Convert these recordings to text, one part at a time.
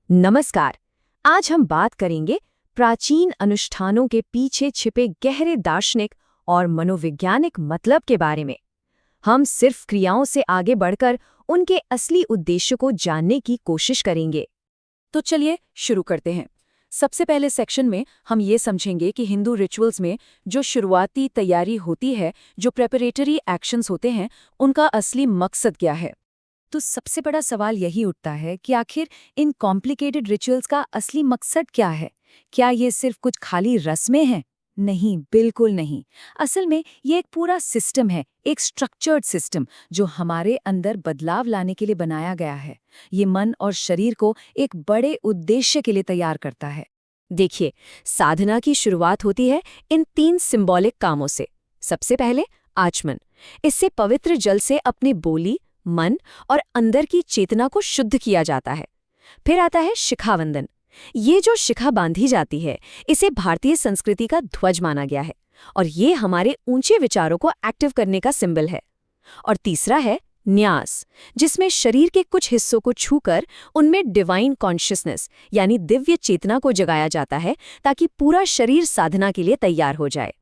नमस्कार। आज हम बात करेंगे प्राचीन अनुष्ठानों के पीछे छिपे गहरे दार्शनिक और मनोवैज्ञानिक मतलब के बारे में। हम सिर्फ क्रियाओं से आगे बढ़कर उनके असली उद्देश्य को जानने की कोशिश करेंगे। तो चलिए शुरू करते हैं। सबसे पहले सेक्शन में हम ये समझेंगे कि हिंदू रिचुअल्स में जो शुरुआती तैयारी होती है, जो प्रेपरेटरी एक्शंस होते हैं, उनका असली मकसद क्या है। तो सबसे बड़ा सवाल यही उठता है कि आखिर इन कॉम्प्लिकेटेड रिचुअल्स का असली मकसद क्या है। क्या ये सिर्फ कुछ खाली रस्में हैं? नहीं, बिल्कुल नहीं। असल में ये एक पूरा सिस्टम है, एक स्ट्रक्चर्ड सिस्टम जो हमारे अंदर बदलाव लाने के लिए बनाया गया है। ये मन और शरीर को एक बड़े उद्देश्य के लिए तैयार करता है। देखिए, साधना की शुरुआत होती है इन 3 सिंबॉलिक कामों से। सबसे पहले आचमन। इससे पवित्र जल से अपनी बोली, मन और अंदर की चेतना को शुद्ध किया जाता है। फिर आता है शिखावंदन। ये जो शिखा बांधी जाती है, इसे भारतीय संस्कृति का ध्वज माना गया है और ये हमारे ऊंचे विचारों को एक्टिव करने का सिंबल है। और तीसरा है न्यास, जिसमें शरीर के कुछ हिस्सों को छूकर उनमें डिवाइन कॉन्शियसनेस यानी दिव्य चेतना को जगाया जाता है ताकि पूरा शरीर साधना के लिए तैयार हो जाए।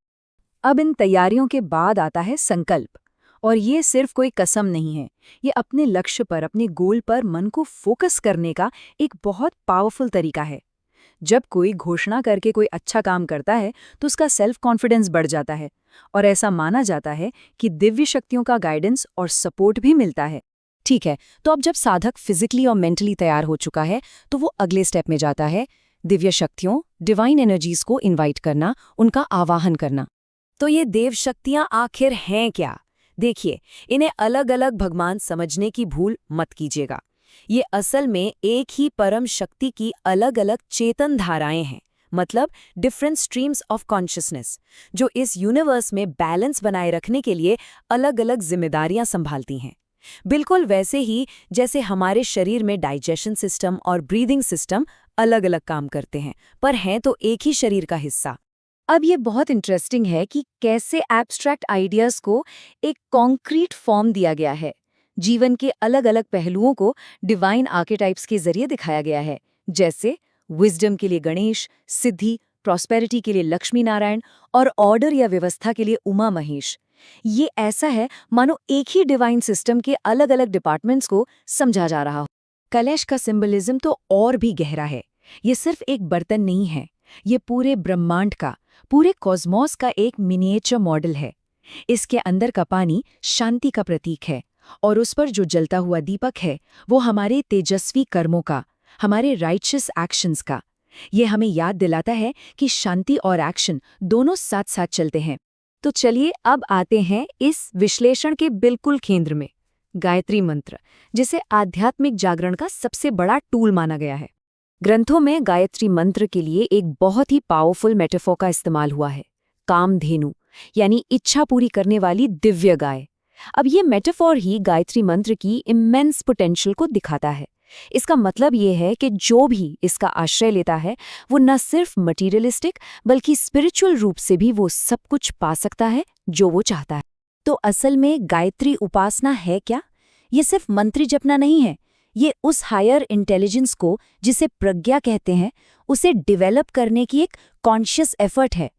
अब इन तैयारियों के बाद आता है संकल्प। और ये सिर्फ कोई कसम नहीं है, ये अपने लक्ष्य पर, अपने गोल पर मन को फोकस करने का एक बहुत पावरफुल तरीका है। जब कोई घोषणा करके कोई अच्छा काम करता है तो उसका सेल्फ कॉन्फिडेंस बढ़ जाता है और ऐसा माना जाता है कि दिव्य शक्तियों का गाइडेंस और सपोर्ट भी मिलता है। ठीक है, तो अब जब साधक फिजिकली और मेंटली तैयार हो चुका है तो वो अगले स्टेप में जाता है, दिव्य शक्तियों, डिवाइन एनर्जीज को इन्वाइट करना, उनका आवाहन करना। तो ये देव शक्तियाँ आखिर हैं क्या? देखिए, इन्हें अलग अलग भगवान समझने की भूल मत कीजिएगा। ये असल में एक ही परम शक्ति की अलग अलग चेतन धाराएं हैं, मतलब डिफरेंट स्ट्रीम्स ऑफ कॉन्शियसनेस, जो इस यूनिवर्स में बैलेंस बनाए रखने के लिए अलग अलग जिम्मेदारियां संभालती हैं। बिल्कुल वैसे ही जैसे हमारे शरीर में डाइजेशन सिस्टम और ब्रीदिंग सिस्टम अलग अलग काम करते हैं, पर हैं तो एक ही शरीर का हिस्सा। अब ये बहुत इंटरेस्टिंग है कि कैसे एब्स्ट्रैक्ट आइडियाज को एक कॉन्क्रीट फॉर्म दिया गया है। जीवन के अलग अलग पहलुओं को डिवाइन आर्केटाइप्स के जरिए दिखाया गया है, जैसे विजडम के लिए गणेश, सिद्धि, प्रॉस्पेरिटी के लिए लक्ष्मी नारायण और ऑर्डर या व्यवस्था के लिए उमा महेश। ये ऐसा है मानो एक ही डिवाइन सिस्टम के अलग अलग डिपार्टमेंट्स को समझा जा रहा हो। कलश का सिंबलिज्म तो और भी गहरा है। ये सिर्फ एक बर्तन नहीं है, ये पूरे ब्रह्मांड का, पूरे कॉस्मॉस का एक मिनिएचर मॉडल है। इसके अंदर का पानी शांति का प्रतीक है और उस पर जो जलता हुआ दीपक है वो हमारे तेजस्वी कर्मों का, हमारे राइचस एक्शंस का। ये हमें याद दिलाता है कि शांति और एक्शन दोनों साथ साथ चलते हैं। तो चलिए अब आते हैं इस विश्लेषण के बिल्कुल केंद्र में, गायत्री मंत्र, जिसे आध्यात्मिक जागरण का सबसे बड़ा टूल माना गया है। ग्रंथों में गायत्री मंत्र के लिए एक बहुत ही पावरफुल मेटाफोर का इस्तेमाल हुआ है, कामधेनु, यानी इच्छा पूरी करने वाली दिव्य गाय। अब ये मेटाफोर ही गायत्री मंत्र की इमेंस पोटेंशियल को दिखाता है। इसका मतलब ये है कि जो भी इसका आश्रय लेता है वो न सिर्फ मटीरियलिस्टिक बल्कि स्पिरिचुअल रूप से भी वो सब कुछ पा सकता है जो वो चाहता है। तो असल में गायत्री उपासना है क्या? ये सिर्फ मंत्र जपना नहीं है। ये उस हायर इंटेलिजेंस को, जिसे प्रज्ञा कहते हैं, उसे डेवलप करने की एक कॉन्शियस एफर्ट है।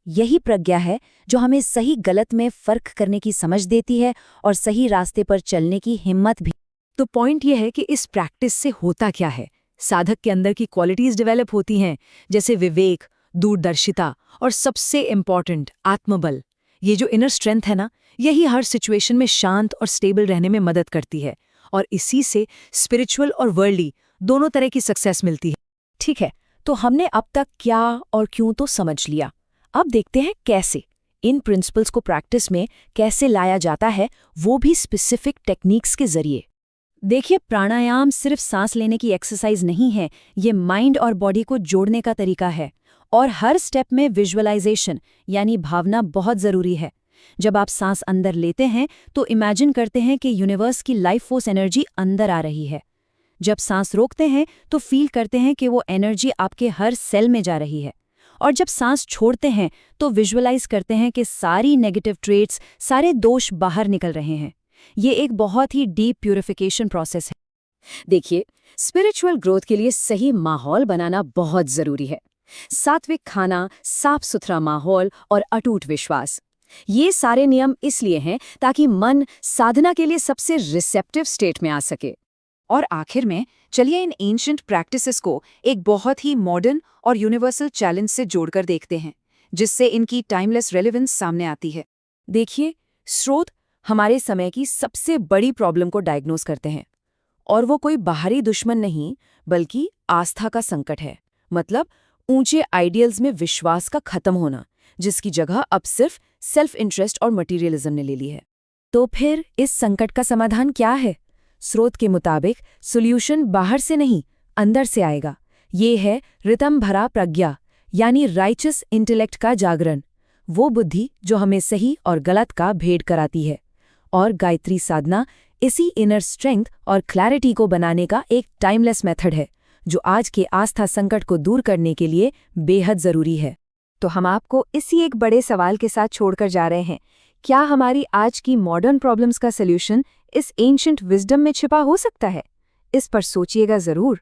यही प्रज्ञा है जो हमें सही गलत में फर्क करने की समझ देती है और सही रास्ते पर चलने की हिम्मत भी। तो पॉइंट ये है कि इस प्रैक्टिस से होता क्या है? साधक के अंदर की क्वालिटीज डेवलप होती हैं, जैसे विवेक, दूरदर्शिता और सबसे इम्पॉर्टेंट आत्मबल। ये जो इनर स्ट्रेंथ है ना, यही हर सिचुएशन में शांत और स्टेबल रहने में मदद करती है और इसी से स्पिरिचुअल और वर्ल्डली दोनों तरह की सक्सेस मिलती है। ठीक है, तो हमने अब तक क्या और क्यों तो समझ लिया। अब देखते हैं कैसे इन प्रिंसिपल्स को प्रैक्टिस में कैसे लाया जाता है, वो भी स्पेसिफिक टेक्निक्स के जरिए। देखिए, प्राणायाम सिर्फ सांस लेने की एक्सरसाइज नहीं है, ये माइंड और बॉडी को जोड़ने का तरीका है और हर स्टेप में विजुअलाइजेशन यानी भावना बहुत जरूरी है। जब आप सांस अंदर लेते हैं तो इमेजिन करते हैं कि यूनिवर्स की लाइफ फोर्स एनर्जी अंदर आ रही है। जब सांस रोकते हैं तो फील करते हैं कि वो एनर्जी आपके हर सेल में जा रही है। और जब सांस छोड़ते हैं तो विजुअलाइज करते हैं कि सारी नेगेटिव ट्रेट्स, सारे दोष बाहर निकल रहे हैं। ये एक बहुत ही डीप प्यूरिफिकेशन प्रोसेस है। देखिए, स्पिरिचुअल ग्रोथ के लिए सही माहौल बनाना बहुत जरूरी है। सात्विक खाना, साफ सुथरा माहौल और अटूट विश्वास, ये सारे नियम इसलिए हैं ताकि मन साधना के लिए सबसे रिसेप्टिव स्टेट में आ सके। और आखिर में चलिए इन एंशिएंट प्रैक्टिसेस को एक बहुत ही मॉडर्न और यूनिवर्सल चैलेंज से जोड़कर देखते हैं, जिससे इनकी टाइमलेस रेलेवेंस सामने आती है। देखिए, स्रोत हमारे समय की सबसे बड़ी प्रॉब्लम को डायग्नोज करते हैं, और वो कोई बाहरी दुश्मन नहीं बल्कि आस्था का संकट है। मतलब ऊंचे आइडियल्स में विश्वास का खत्म होना, जिसकी जगह अब सिर्फ सेल्फ इंटरेस्ट और मटीरियलिज्म ने ले ली है। तो फिर इस संकट का समाधान क्या है? स्रोत के मुताबिक सॉल्यूशन बाहर से नहीं, अंदर से आएगा। ये है रितम भरा प्रज्ञा, यानी राइचस इंटेलेक्ट का जागरण, वो बुद्धि जो हमें सही और गलत का भेद कराती है। और गायत्री साधना इसी इनर स्ट्रेंथ और क्लैरिटी को बनाने का एक टाइमलेस मेथड है, जो आज के आस्था संकट को दूर करने के लिए बेहद जरूरी है। तो हम आपको इसी एक बड़े सवाल के साथ छोड़कर जा रहे हैं, क्या हमारी आज की मॉडर्न प्रॉब्लम्स का सॉल्यूशन इस एंशिएंट विजडम में छिपा हो सकता है? इस पर सोचिएगा जरूर।